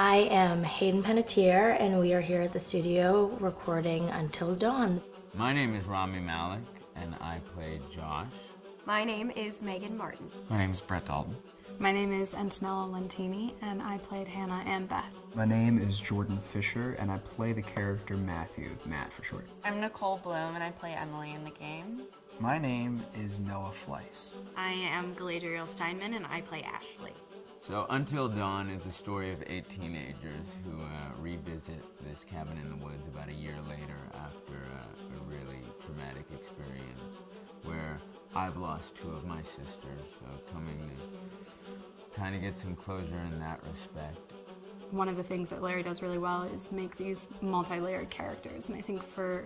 I am Hayden Panettiere, and we are here at the studio recording Until Dawn. My name is Rami Malek, and I play Josh. My name is Megan Martin. My name is Brett Dalton. My name is Antonella Lentini, and I played Hannah and Beth. My name is Jordan Fisher, and I play the character Matthew, Matt for short. I'm Nicole Bloom, and I play Emily in the game. My name is Noah Fleiss. I am Galadriel Steinman, and I play Ashley. So Until Dawn is the story of 8 teenagers who revisit this cabin in the woods about a year later after a really traumatic experience where I've lost 2 of my sisters, so coming to kind of get some closure in that respect. One of the things that Larry does really well is make these multi-layered characters, and I think for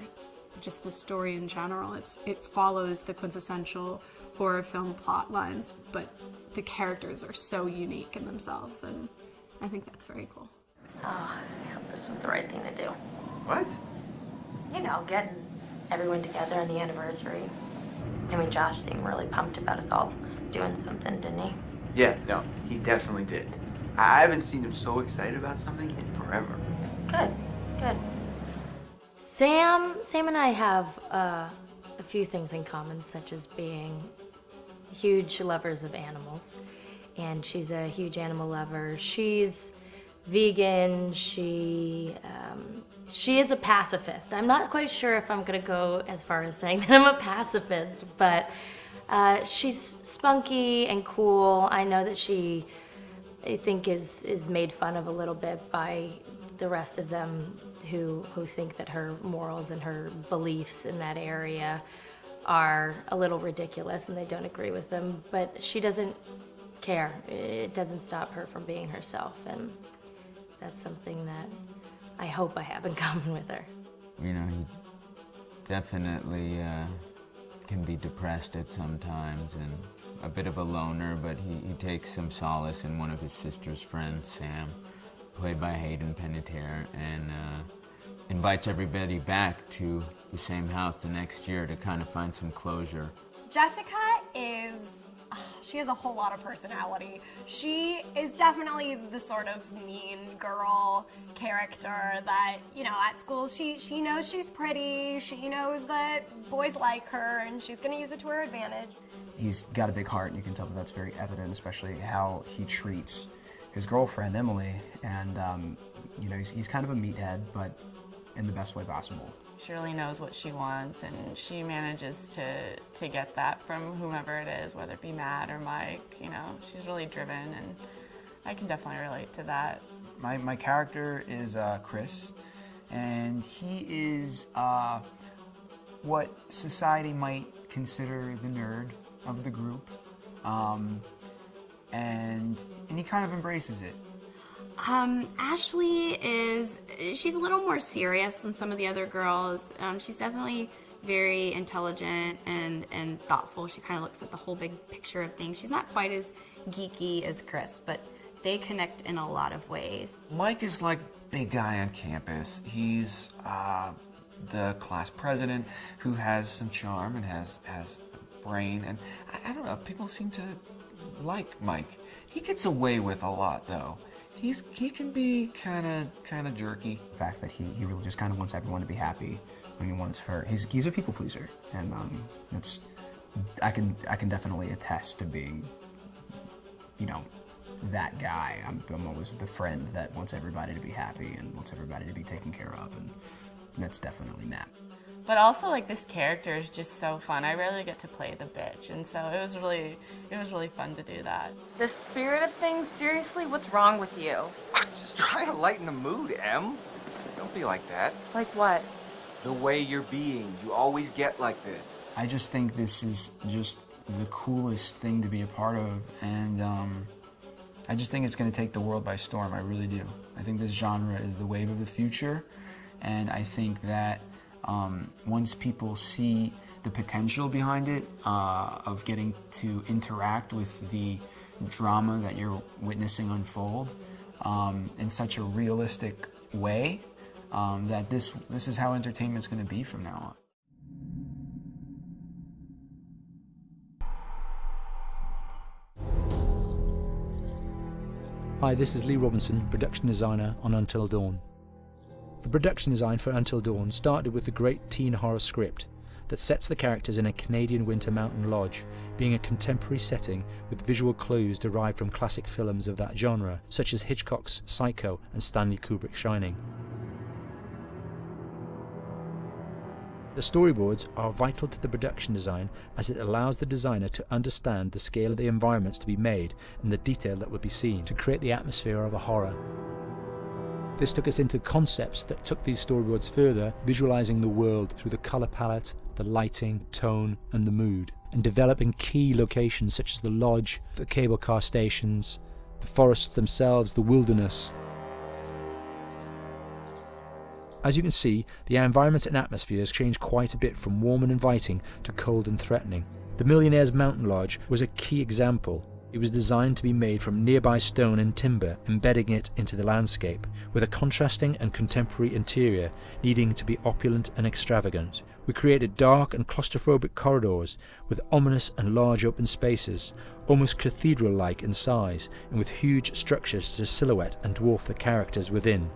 just the story in general, it follows the quintessential horror film plot lines, but the characters are so unique in themselves, and I think that's very cool. Oh, I hope this was the right thing to do. What? You know, getting everyone together on the anniversary. I mean, Josh seemed really pumped about us all doing something, didn't he? Yeah, no, he definitely did. I haven't seen him so excited about something in forever. Good, good. Sam and I have a few things in common, such as being huge lovers of animals, and she's a huge animal lover. She's vegan. She is a pacifist. I'm not quite sure if I'm gonna go as far as saying that I'm a pacifist, but she's spunky and cool. I know that she, I think, is made fun of a little bit by the rest of them who think that her morals and her beliefs in that area are a little ridiculous and they don't agree with them, but she doesn't care. It doesn't stop her from being herself, and that's something that I hope I have in common with her. You know, he definitely can be depressed at some times and a bit of a loner, but he takes some solace in one of his sister's friends, Sam, played by Hayden Panettiere, and invites everybody back to the same house the next year to kind of find some closure. Jessica she has a whole lot of personality. She is definitely the sort of mean girl character that, you know, at school she knows she's pretty, she knows that boys like her, and she's gonna use it to her advantage. He's got a big heart, and you can tell that that's very evident, especially how he treats his girlfriend, Emily, and, you know, he's kind of a meathead, but in the best way possible. She really knows what she wants, and she manages to get that from whomever it is, whether it be Matt or Mike. You know, she's really driven, and I can definitely relate to that. My character is Chris, and he is what society might consider the nerd of the group, and he kind of embraces it. Ashley she's a little more serious than some of the other girls. She's definitely very intelligent and thoughtful. She kind of looks at the whole big picture of things. She's not quite as geeky as Chris, but they connect in a lot of ways. Mike is like big guy on campus. He's the class president who has some charm and has a brain, and I don't know, people seem to like Mike. He gets away with a lot, though. He can be kind of jerky. The fact that he really just kind of wants everyone to be happy, and he wants her. He's a people pleaser, and I can definitely attest to being, you know, that guy. I'm always the friend that wants everybody to be happy and wants everybody to be taken care of, and that's definitely Matt. But also, like, this character is just so fun. I rarely get to play the bitch, and so it was really fun to do that. The spirit of things, seriously, what's wrong with you? I'm just trying to lighten the mood, Em. Don't be like that. Like what? The way you're being. You always get like this. I just think this is just the coolest thing to be a part of, and I just think it's going to take the world by storm. I really do. I think this genre is the wave of the future, and I think that once people see the potential behind it, of getting to interact with the drama that you're witnessing unfold in such a realistic way, that this is how entertainment's going to be from now on. Hi, this is Lee Robinson, production designer on Until Dawn. The production design for Until Dawn started with the great teen horror script that sets the characters in a Canadian winter mountain lodge, being a contemporary setting with visual clues derived from classic films of that genre, such as Hitchcock's Psycho and Stanley Kubrick's Shining. The storyboards are vital to the production design as it allows the designer to understand the scale of the environments to be made and the detail that would be seen to create the atmosphere of a horror. This took us into concepts that took these storyboards further, visualizing the world through the color palette, the lighting, tone and the mood, and developing key locations such as the lodge, the cable car stations, the forests themselves, the wilderness. As you can see, the environments and atmospheres change quite a bit from warm and inviting to cold and threatening. The Millionaire's Mountain Lodge was a key example. It was designed to be made from nearby stone and timber, embedding it into the landscape, with a contrasting and contemporary interior needing to be opulent and extravagant. We created dark and claustrophobic corridors with ominous and large open spaces, almost cathedral-like in size, and with huge structures to silhouette and dwarf the characters within,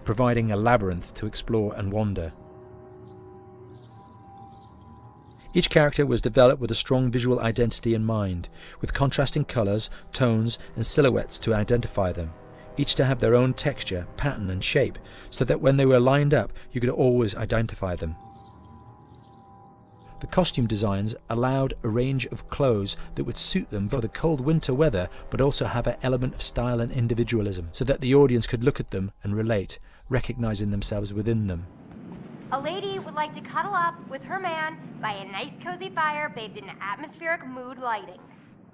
providing a labyrinth to explore and wander. Each character was developed with a strong visual identity in mind, with contrasting colours, tones and silhouettes to identify them, each to have their own texture, pattern and shape, so that when they were lined up you could always identify them. The costume designs allowed a range of clothes that would suit them for the cold winter weather, but also have an element of style and individualism, so that the audience could look at them and relate, recognizing themselves within them. A lady would like to cuddle up with her man by a nice cozy fire bathed in atmospheric mood lighting.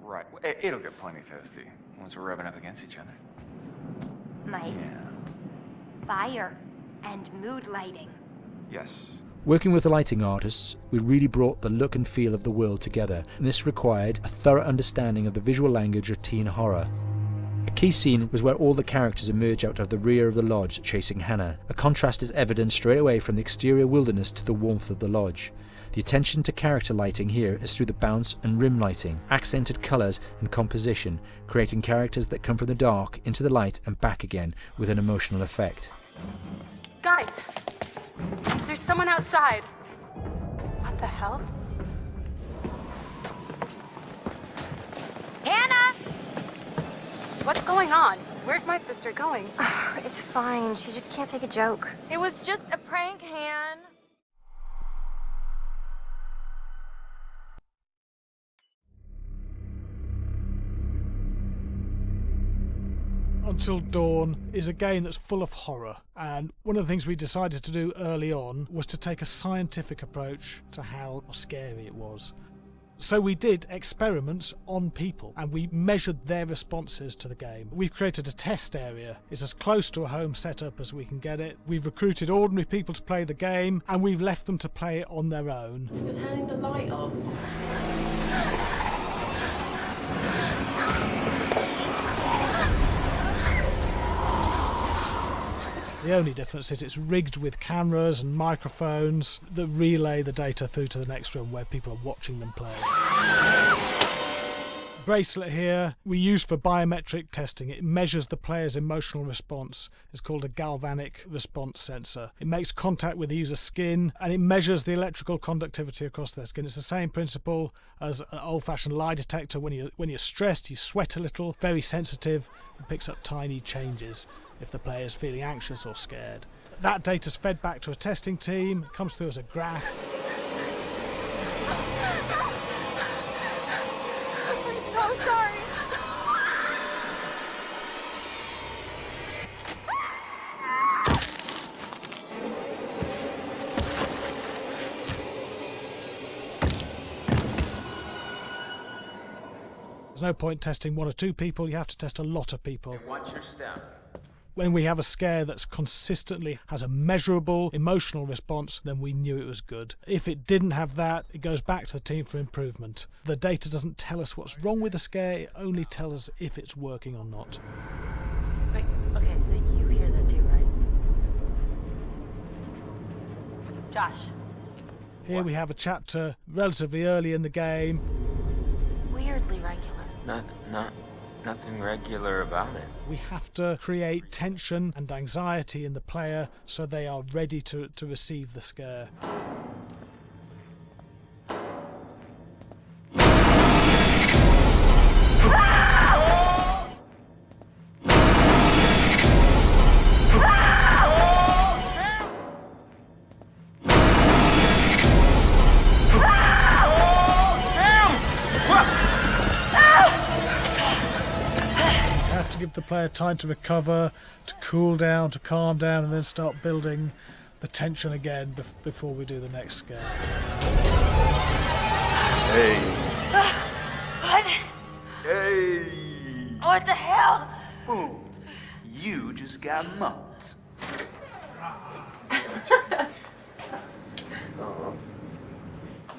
Right. It'll get plenty toasty once we're rubbing up against each other. Mike. Yeah. Fire and mood lighting. Yes. Working with the lighting artists, we really brought the look and feel of the world together, and this required a thorough understanding of the visual language of teen horror. A key scene was where all the characters emerge out of the rear of the lodge chasing Hannah. A contrast is evident straight away from the exterior wilderness to the warmth of the lodge. The attention to character lighting here is through the bounce and rim lighting, accented colours and composition, creating characters that come from the dark into the light and back again with an emotional effect. Guys, there's someone outside. What the hell? Hannah! What's going on? Where's my sister going? It's fine. She just can't take a joke. It was just a prank, Han. Until Dawn is a game that's full of horror, and one of the things we decided to do early on was to take a scientific approach to how scary it was. So we did experiments on people and we measured their responses to the game. We've created a test area. It's as close to a home setup as we can get it. We've recruited ordinary people to play the game and we've left them to play it on their own. You're turning the light off. The only difference is it's rigged with cameras and microphones that relay the data through to the next room where people are watching them play. Bracelet here we use for biometric testing. It measures the player's emotional response. It's called a galvanic response sensor. It makes contact with the user's skin and it measures the electrical conductivity across their skin. It's the same principle as an old-fashioned lie detector. When you're stressed, you sweat a little, very sensitive, and picks up tiny changes if the player is feeling anxious or scared. That data's fed back to a testing team, comes through as a graph. I'm so sorry. There's no point testing one or two people, you have to test a lot of people. And what's your step? When we have a scare that's consistently has a measurable emotional response, then we knew it was good. If it didn't have that, it goes back to the team for improvement. The data doesn't tell us what's wrong with the scare, it only tells us if it's working or not. Wait, okay, so you hear that too, right? Josh. Here we have a chapter relatively early in the game. Weirdly regular. nothing regular about it. We have to create tension and anxiety in the player so they are ready to receive the scare. Give the player time to recover, to cool down, to calm down, and then start building the tension again before we do the next scare. Hey. What? Hey. What the hell? Boom. You just got mumped.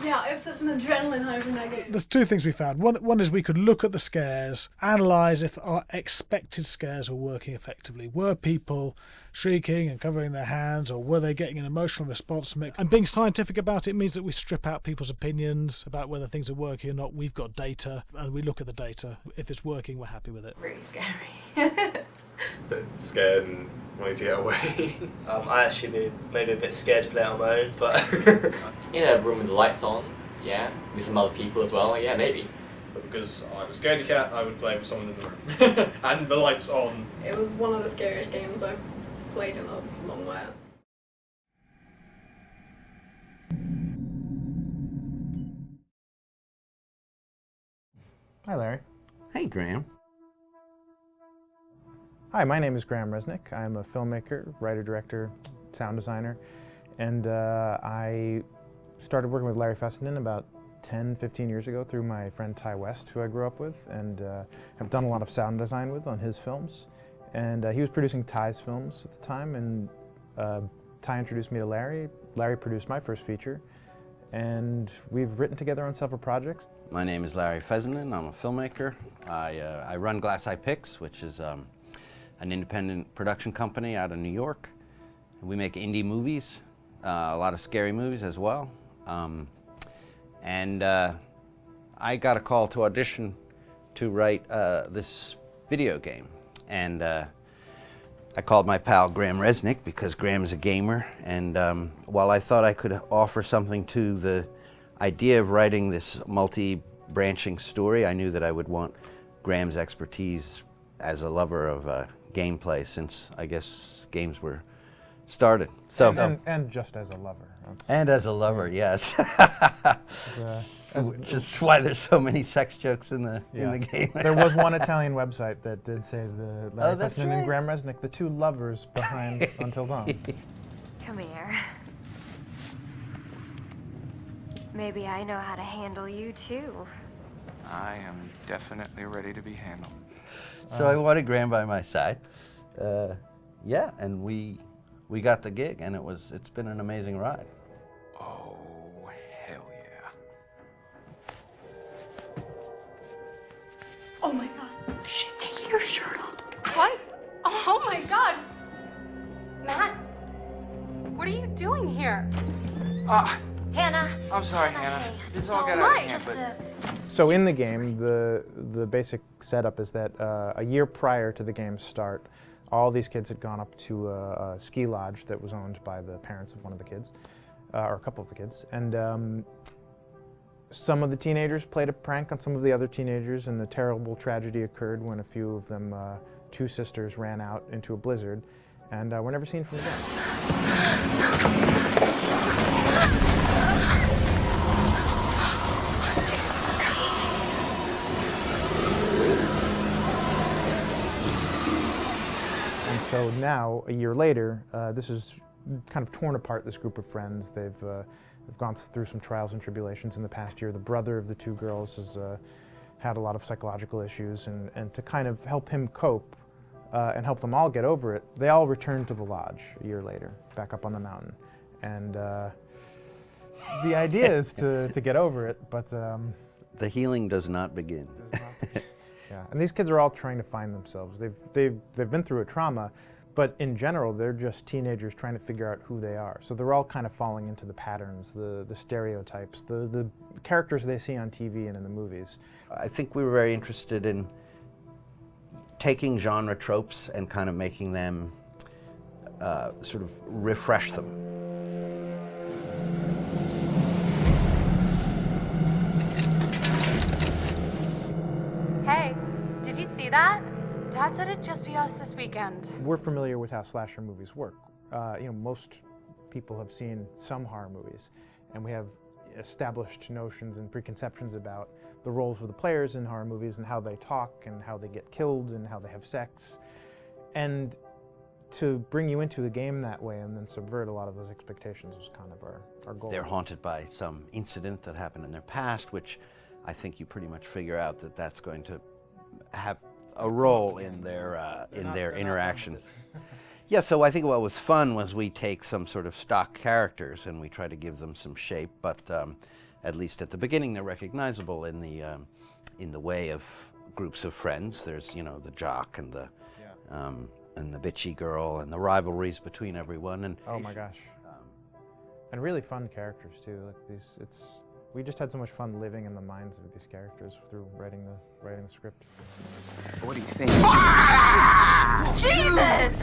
Yeah, I have such an adrenaline high from that game. There's two things we found. One is we could look at the scares, analyse if our expected scares were working effectively. Were people shrieking and covering their hands, or were they getting an emotional response from it? And being scientific about it means that we strip out people's opinions about whether things are working or not. We've got data, and we look at the data. If it's working, we're happy with it. Really scary. Bit scared and wanting to get away. I actually be maybe a bit scared to play on my own, but in a room with the lights on, yeah, with some other people as well, yeah, maybe. But because I'm a scaredy cat, I would play with someone in the room. And the lights on. It was one of the scariest games I've played in a long while. Hi, Larry. Hey, Graham. Hi, my name is Graham Resnick. I'm a filmmaker, writer, director, sound designer, and I started working with Larry Fessenden about 10, 15 years ago through my friend Ty West, who I grew up with, and have done a lot of sound design with on his films. And he was producing Ty's films at the time, and Ty introduced me to Larry. Larry produced my first feature, and we've written together on several projects. My name is Larry Fessenden. I'm a filmmaker. I run Glass Eye Pix, which is an independent production company out of New York. We make indie movies, a lot of scary movies as well. And I got a call to audition to write this video game. And I called my pal Graham Resnick because Graham is a gamer. And while I thought I could offer something to the idea of writing this multi-branching story, I knew that I would want Graham's expertise as a lover of gameplay, since I guess games were started. So and just as a lover. And as a lover, yes. Which is why there's so many sex jokes in the game. There was one Italian website that did say the Larry that's Fessenden and right. Graham Resnick, the two lovers behind Until Dawn. Come here. Maybe I know how to handle you too. I am definitely ready to be handled. So I wanted Graham by my side. Yeah, and we got the gig, and it's been an amazing ride. Oh, hell yeah. Oh my god. She's taking her shirt off. What? Oh my god. Matt, what are you doing here? Hannah. I'm sorry, Hannah, Hannah. hey. This all got Don't out of worry, hand, just So in the game, the basic setup is that a year prior to the game's start, all these kids had gone up to a ski lodge that was owned by the parents of one of the kids, or a couple of the kids, and some of the teenagers played a prank on some of the other teenagers, and the terrible tragedy occurred when a few of them, two sisters, ran out into a blizzard, and were never seen from again. So now, a year later, this is kind of torn apart, this group of friends. They've gone through some trials and tribulations in the past year. The brother of the two girls has had a lot of psychological issues, and to kind of help him cope and help them all get over it, they all returned to the lodge a year later, back up on the mountain. And the idea is to get over it, but... the healing does not begin. Yeah, and these kids are all trying to find themselves. They've been through a trauma, but in general, they're just teenagers trying to figure out who they are. So they're all kind of falling into the patterns, the stereotypes, the characters they see on TV and in the movies. I think we were very interested in taking genre tropes and kind of making them sort of refresh them. Hey, did you see that? Dad said it'd just be us this weekend. We're familiar with how slasher movies work. Most people have seen some horror movies, and we have established notions and preconceptions about the roles of the players in horror movies and how they talk and how they get killed and how they have sex. And to bring you into the game that way and then subvert a lot of those expectations was kind of our goal. They're haunted by some incident that happened in their past, which I think you pretty much figure out that that's going to have a role in their interaction. Yeah, so I think what was fun was we take some sort of stock characters and we try to give them some shape, but at least at the beginning they're recognizable in the way of groups of friends. There's, you know, the jock and the bitchy girl and the rivalries between everyone. And oh my gosh, and really fun characters too. Like we just had so much fun living in the minds of these characters through writing the script. What do you think? Jesus!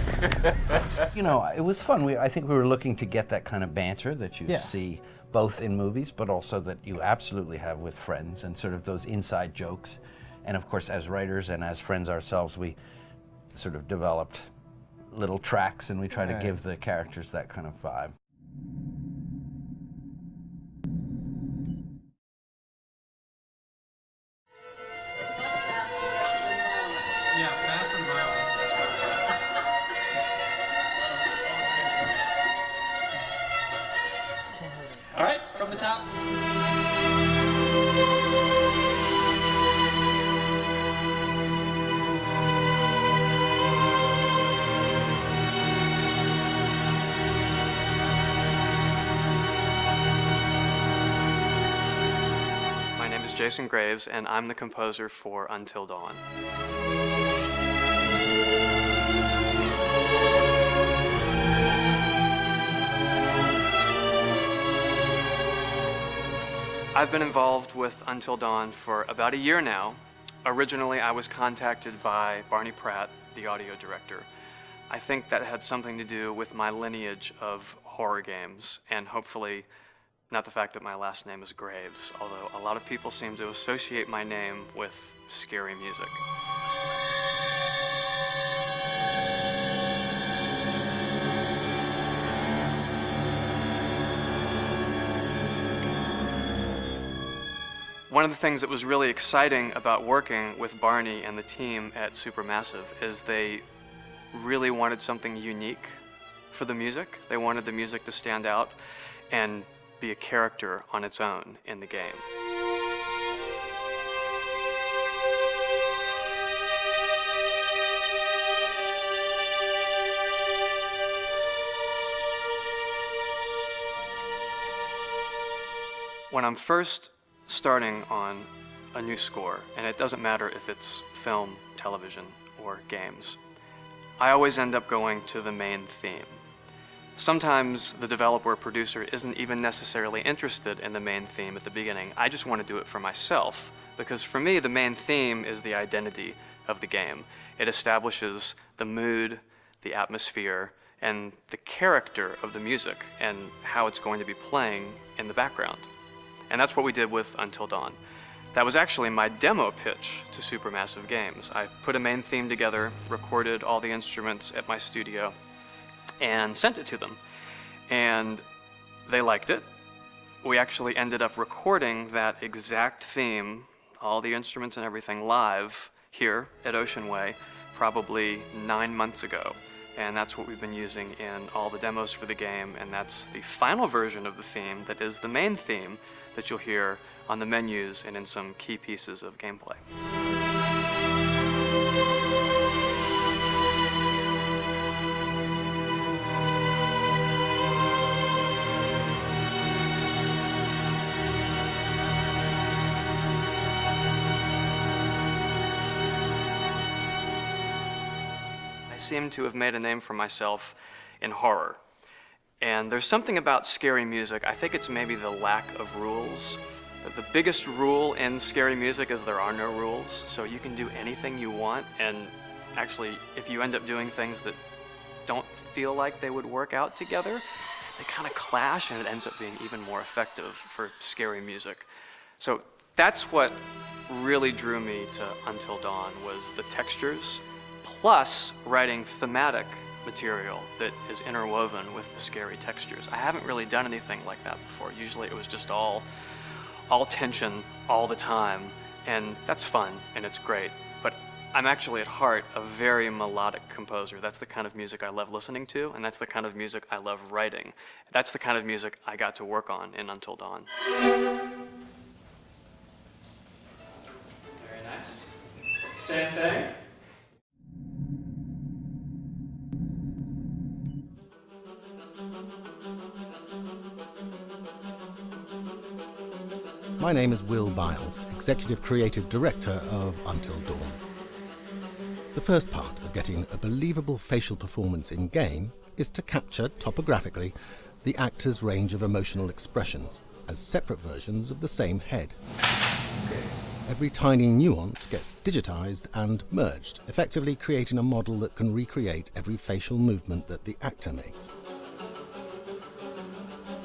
You know, it was fun. I think we were looking to get that kind of banter that you Yeah. see both in movies, but also that you absolutely have with friends, and sort of those inside jokes. And of course, as writers and as friends ourselves, we sort of developed little tracks, and we try to Yeah. give the characters that kind of vibe. Yeah, fast and violent. All right, from the top. My name is Jason Graves, and I'm the composer for Until Dawn. I've been involved with Until Dawn for about a year now. Originally, I was contacted by Barney Pratt, the audio director. I think that had something to do with my lineage of horror games, and hopefully not the fact that my last name is Graves, although a lot of people seem to associate my name with scary music. One of the things that was really exciting about working with Barney and the team at Supermassive is they really wanted something unique for the music. They wanted the music to stand out and be a character on its own in the game. When I'm first starting on a new score, and it doesn't matter if it's film, television, or games, I always end up going to the main theme. Sometimes the developer or producer isn't even necessarily interested in the main theme at the beginning. I just want to do it for myself, because for me, the main theme is the identity of the game. It establishes the mood, the atmosphere, and the character of the music, and how it's going to be playing in the background. And that's what we did with Until Dawn. That was actually my demo pitch to Supermassive Games. I put a main theme together, recorded all the instruments at my studio, and sent it to them. And they liked it. We actually ended up recording that exact theme, all the instruments and everything, live here at Ocean Way, probably 9 months ago. And that's what we've been using in all the demos for the game, and that's the final version of the theme that is the main theme that you'll hear on the menus and in some key pieces of gameplay. I seem to have made a name for myself in horror. And there's something about scary music, I think it's maybe the lack of rules. The biggest rule in scary music is there are no rules, so you can do anything you want, and actually, if you end up doing things that don't feel like they would work out together, they kind of clash and it ends up being even more effective for scary music. So that's what really drew me to Until Dawn, was the textures, plus writing thematic material that is interwoven with the scary textures. I haven't really done anything like that before. Usually it was just all tension all the time, and that's fun and it's great. But I'm actually at heart a very melodic composer. That's the kind of music I love listening to, and that's the kind of music I love writing. That's the kind of music I got to work on in Until Dawn. Very nice. Same thing. My name is Will Biles, Executive Creative Director of Until Dawn. The first part of getting a believable facial performance in-game is to capture, topographically, the actor's range of emotional expressions as separate versions of the same head. Every tiny nuance gets digitized and merged, effectively creating a model that can recreate every facial movement that the actor makes.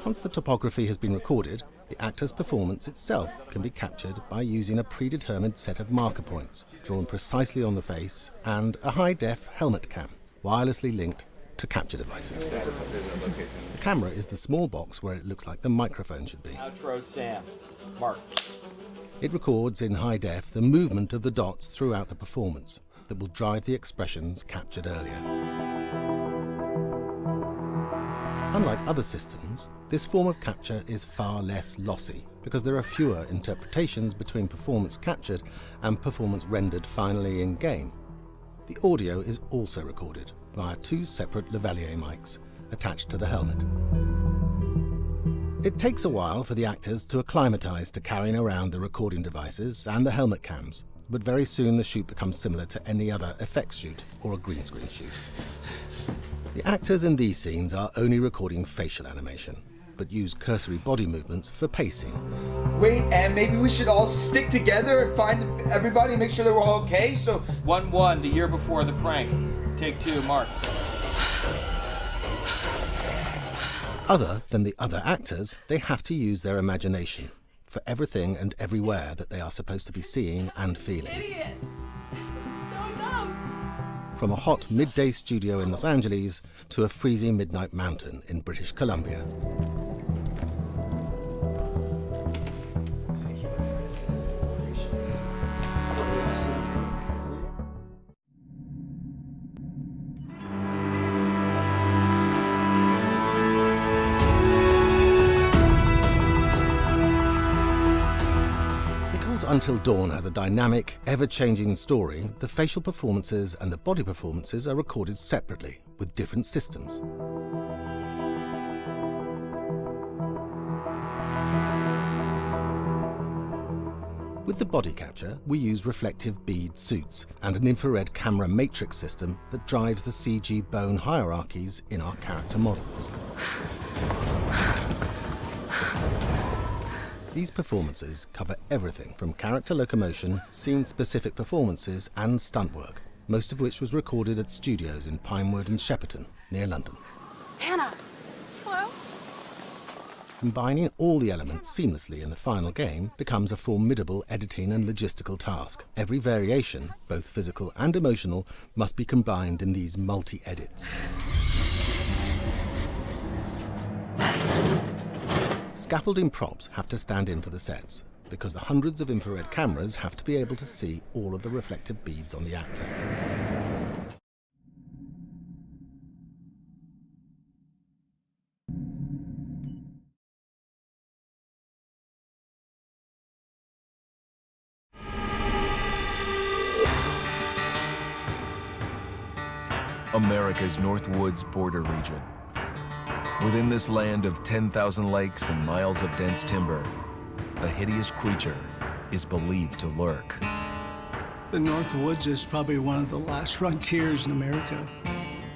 Once the topography has been recorded, the actor's performance itself can be captured by using a predetermined set of marker points, drawn precisely on the face, and a high-def helmet cam, wirelessly linked to capture devices. The camera is the small box where it looks like the microphone should be. Outro Sam. Mark. It records in high def the movement of the dots throughout the performance that will drive the expressions captured earlier. Unlike other systems, this form of capture is far less lossy because there are fewer interpretations between performance captured and performance rendered finally in-game. The audio is also recorded via two separate lavalier mics attached to the helmet. It takes a while for the actors to acclimatize to carrying around the recording devices and the helmet cams, but very soon the shoot becomes similar to any other effects shoot or a green screen shoot. The actors in these scenes are only recording facial animation, but use cursory body movements for pacing. Wait, and maybe we should all stick together and find everybody and make sure that we're all okay, so... 1-1, the year before the prank. Take 2, Mark. Other than the other actors, they have to use their imagination for everything and everywhere that they are supposed to be seeing and feeling. Idiot! So dumb! From a hot midday studio in Los Angeles to a freezing midnight mountain in British Columbia. Until Dawn has a dynamic, ever-changing story, the facial performances and the body performances are recorded separately, with different systems. With the body capture, we use reflective bead suits and an infrared camera matrix system that drives the CG bone hierarchies in our character models. These performances cover everything from character locomotion, scene-specific performances, and stunt work, most of which was recorded at studios in Pinewood and Shepperton, near London. Anna! Hello? Combining all the elements seamlessly in the final game becomes a formidable editing and logistical task. Every variation, both physical and emotional, must be combined in these multi-edits. Scaffolding props have to stand in for the sets, because the hundreds of infrared cameras have to be able to see all of the reflective beads on the actor. America's Northwoods border region. Within this land of 10,000 lakes and miles of dense timber, a hideous creature is believed to lurk. The Northwoods is probably one of the last frontiers in America.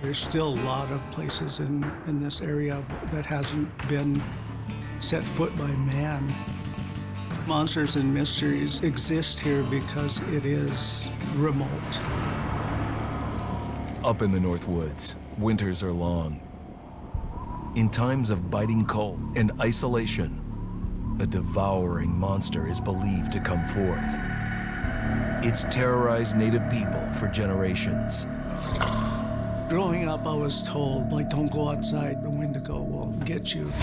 There's still a lot of places in this area that hasn't been set foot by man. Monsters and mysteries exist here because it is remote. Up in the North Woods, winters are long. In times of biting cold and isolation, a devouring monster is believed to come forth. It's terrorized native people for generations. Growing up, I was told, like, don't go outside, the Wendigo will get you.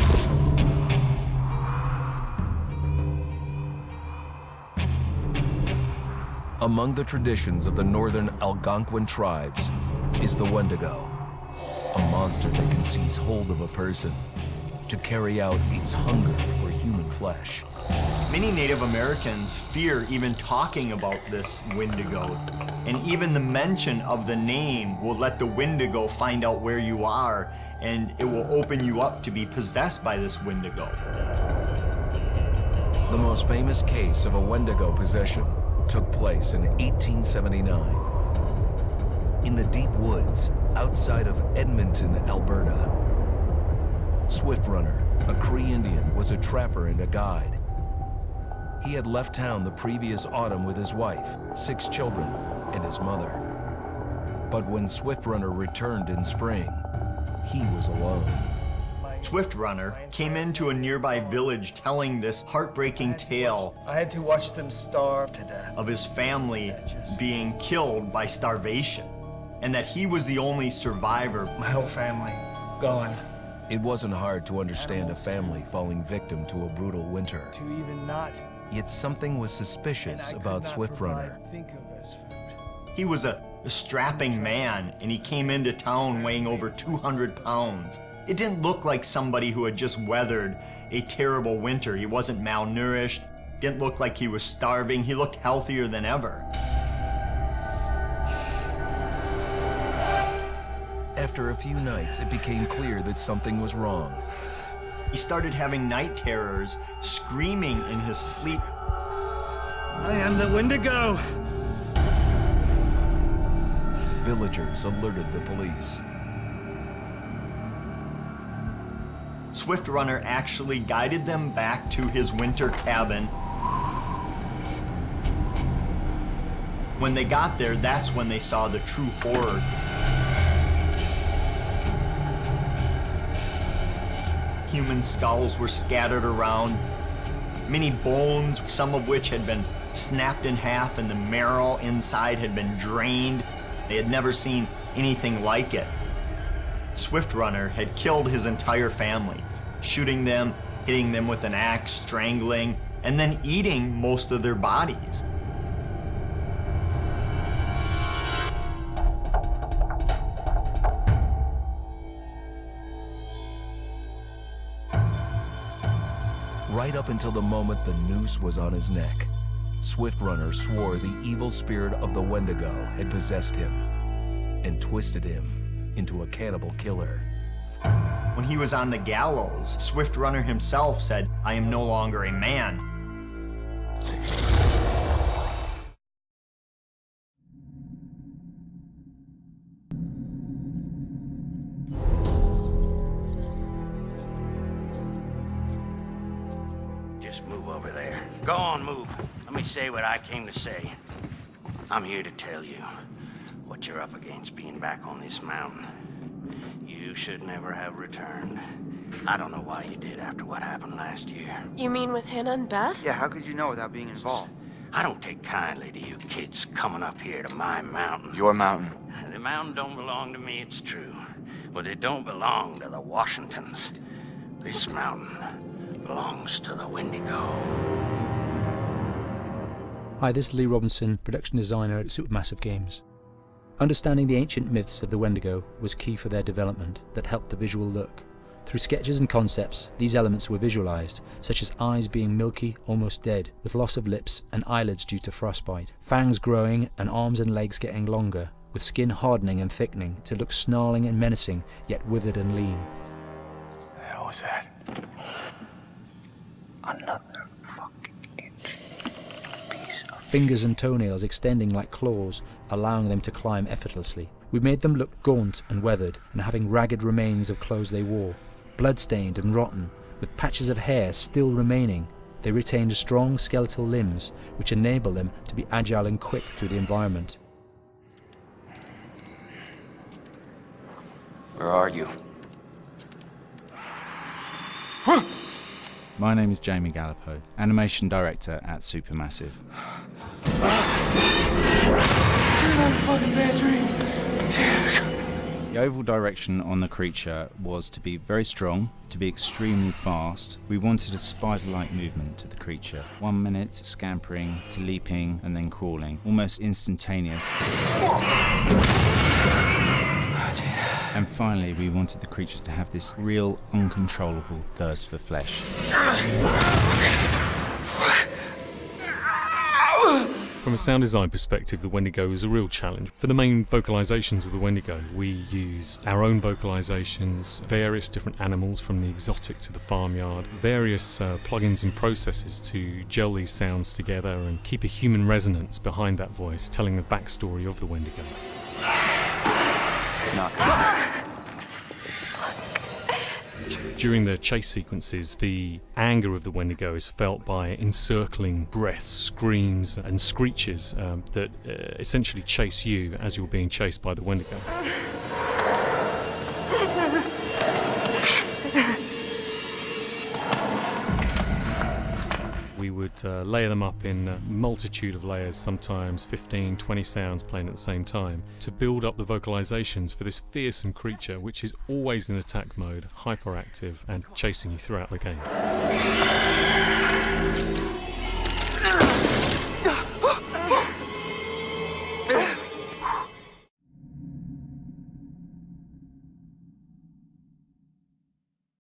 Among the traditions of the northern Algonquin tribes is the Wendigo, a monster that can seize hold of a person to carry out its hunger for human flesh. Many Native Americans fear even talking about this Wendigo, and even the mention of the name will let the Wendigo find out where you are, and it will open you up to be possessed by this Wendigo. The most famous case of a Wendigo possession took place in 1879 in the deep woods outside of Edmonton, Alberta. Swift Runner, a Cree Indian, was a trapper and a guide. He had left town the previous autumn with his wife, 6 children, and his mother. But when Swift Runner returned in spring, he was alone. Swift Runner came into a nearby village telling this heartbreaking tale. I had to watch them starve to death. Of his family being killed by starvation, and that he was the only survivor. My whole family gone. It wasn't hard to understand a family falling victim to a brutal winter. To even not. Yet something was suspicious about Swift Runner. He was a strapping man, and he came into town weighing over 200 pounds. It didn't look like somebody who had just weathered a terrible winter. He wasn't malnourished, didn't look like he was starving. He looked healthier than ever. After a few nights, it became clear that something was wrong. He started having night terrors, screaming in his sleep. I am the Wendigo! Villagers alerted the police. Swift Runner actually guided them back to his winter cabin. When they got there, that's when they saw the true horror. Human skulls were scattered around, many bones, some of which had been snapped in half, and the marrow inside had been drained. They had never seen anything like it. Swift Runner had killed his entire family, shooting them, hitting them with an axe, strangling, and then eating most of their bodies. Right up until the moment the noose was on his neck, Swift Runner swore the evil spirit of the Wendigo had possessed him and twisted him into a cannibal killer. When he was on the gallows, Swift Runner himself said, "I am no longer a man." Just move over there. Go on, move. Let me say what I came to say. I'm here to tell you what you're up against being back on this mountain. You should never have returned. I don't know why you did after what happened last year. You mean with Hannah and Beth? Yeah, how could you know without being involved? I don't take kindly to you kids coming up here to my mountain. Your mountain. The mountain don't belong to me, it's true. But it don't belong to the Washingtons. This mountain belongs to the Wendigo. Hi, this is Lee Robinson, production designer at Supermassive Games. Understanding the ancient myths of the Wendigo was key for their development that helped the visual look. Through sketches and concepts, these elements were visualized, such as eyes being milky, almost dead, with loss of lips and eyelids due to frostbite, fangs growing and arms and legs getting longer, with skin hardening and thickening to look snarling and menacing, yet withered and lean. What the hell was that? Another piece of... Fingers and toenails extending like claws, allowing them to climb effortlessly. We made them look gaunt and weathered, and having ragged remains of clothes they wore. Blood-stained and rotten, with patches of hair still remaining, they retained strong skeletal limbs, which enable them to be agile and quick through the environment. Where are you? My name is Jamie Gallipo, Animation Director at Supermassive. The overall direction on the creature was to be very strong, to be extremely fast. We wanted a spider-like movement to the creature. 1 minute scampering to leaping and then crawling, almost instantaneous. And finally, we wanted the creature to have this real, uncontrollable thirst for flesh. From a sound design perspective, the Wendigo was a real challenge. For the main vocalizations of the Wendigo, we used our own vocalizations, various different animals from the exotic to the farmyard, various plugins and processes to gel these sounds together and keep a human resonance behind that voice, telling the backstory of the Wendigo. During the chase sequences, the anger of the Wendigo is felt by encircling breaths, screams and screeches that essentially chase you as you're being chased by the Wendigo. We would layer them up in a multitude of layers, sometimes 15, 20 sounds playing at the same time, to build up the vocalizations for this fearsome creature which is always in attack mode, hyperactive and chasing you throughout the game.